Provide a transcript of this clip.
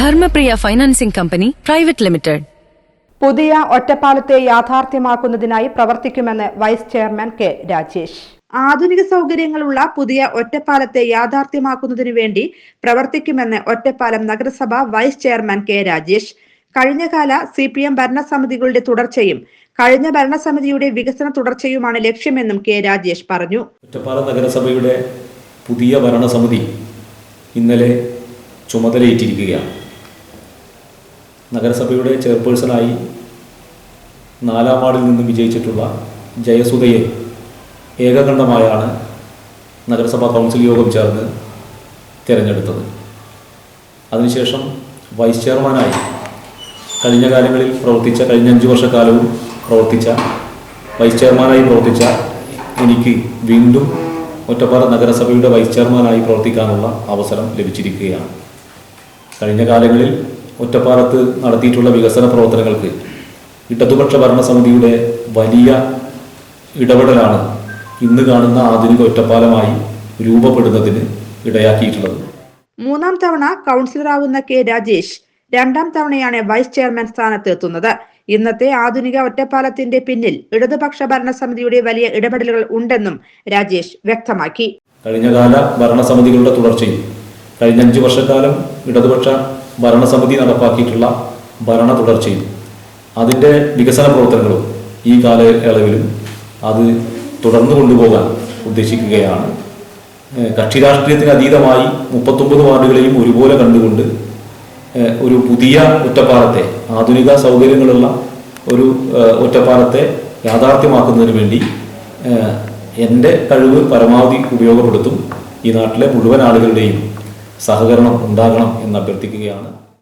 Dharmapriya financing company private limited. പുതിയ ഒറ്റപ്പാലത്തെ യാഥാർത്ഥ്യമാക്കുന്നതിനായി പ്രവർത്തിക്കുമെന്ന് vice chairman K Rajesh. ആധുനിക സൗകര്യങ്ങളുള്ള പുതിയ ഒറ്റപ്പാലത്തെ യാഥാർത്ഥ്യമാക്കുന്നതിനു വേണ്ടി പ്രവർത്തിക്കുമെന്ന് ഒറ്റപ്പാലം നഗരസഭ വൈസ് ചെയർമാൻ കെ രാജേഷ്. കഴിഞ്ഞകാല CPM ഭരണസമിതികളുടെ തുടർച്ചയും കഴിഞ്ഞ ഭരണസമിതിയുടെ വികസന തുടർച്ചയുമാണ് ലക്ഷ്യമെന്നും കെ രാജേഷ് പറഞ്ഞു. ഒറ്റപ്പാലം നഗരസഭയുടെ പുതിയ ഭരണസമിതി ഇന്നലെ ചുമതലയേറ്റിരിക്കുകയാണ്. നഗരസഭയുടെ ചെയർപേഴ്സണായി 4ാം വാർഡിൽ നിന്നും വിജയിച്ചിട്ടുള്ള ജയസുധയെ ഏകകണ്ഠമായാണ് നഗരസഭാ കൗൺസിൽ യോഗം ചേർന്ന് തിരഞ്ഞെടുത്തത്. അതിനുശേഷം വൈസ് ചെയർമാനായി കഴിഞ്ഞ കാലങ്ങളിൽ പ്രവർത്തിച്ച കഴിഞ്ഞ 5 വർഷക്കാലവും പ്രവർത്തിച്ച വൈസ് ചെയർമാനായി പ്രവർത്തിച്ച എനിക്ക് വീണ്ടും ഒറ്റപ്പാലം നഗരസഭയുടെ വൈസ് ചെയർമാനായി പ്രവർത്തിക്കാനുള്ള അവസരം ലഭിച്ചിരിക്കുകയാണ്. കഴിഞ്ഞ കാലങ്ങളിൽ ഒറ്റപ്പാലത്ത് നടത്തിയിട്ടുള്ള വികസന പ്രവർത്തനങ്ങൾക്ക് ഇടതുപക്ഷ ഭരണസമിതിയുടെ വലിയ ഇടപെടലാണ് ഇന്ന് കാണുന്ന ആധുനിക ഒറ്റപ്പാലമായി രൂപപ്പെടുന്നതിന് ഇടയാക്കിയിട്ടുള്ളത്. 3ാം തവണ കൗൺസിലറാവുന്ന കെ രാജേഷ് 2ാം തവണയാണ് വൈസ് ചെയർമാൻ സ്ഥാനത്ത് എത്തുന്നത്. ഇന്നത്തെ ആധുനിക ഒറ്റപ്പാലത്തിന്റെ പിന്നിൽ ഇടതുപക്ഷ ഭരണസമിതിയുടെ വലിയ ഇടപെടലുകൾ ഉണ്ടെന്നും രാജേഷ് വ്യക്തമാക്കി. കഴിഞ്ഞകാല ഭരണസമിതികളുടെ തുടർച്ചയും കഴിഞ്ഞ 5 വർഷക്കാലം ഇടതുപക്ഷ ഭരണസമിതി നടപ്പാക്കിയിട്ടുള്ള ഭരണ തുടർച്ചയും അതിൻ്റെ വികസന പ്രവർത്തനങ്ങളും ഈ കാലയളവിലും അത് തുടർന്നു കൊണ്ടുപോകാൻ ഉദ്ദേശിക്കുകയാണ്. കക്ഷി രാഷ്ട്രീയത്തിന് അതീതമായി 39 വാർഡുകളെയും ഒരുപോലെ കണ്ടുകൊണ്ട് ഒരു പുതിയ ഒറ്റപ്പാലത്തെ, ആധുനിക സൗകര്യങ്ങളുള്ള ഒരു ഒറ്റപ്പാലത്തെ യാഥാർത്ഥ്യമാക്കുന്നതിന് വേണ്ടി എൻ്റെ കഴിവ് പരമാവധി ഉപയോഗപ്പെടുത്തും. ഈ നാട്ടിലെ മുഴുവൻ ആളുകളുടെയും സഹകരണം ഉണ്ടാകണം എന്ന് അഭ്യർത്ഥിക്കുകയാണ്.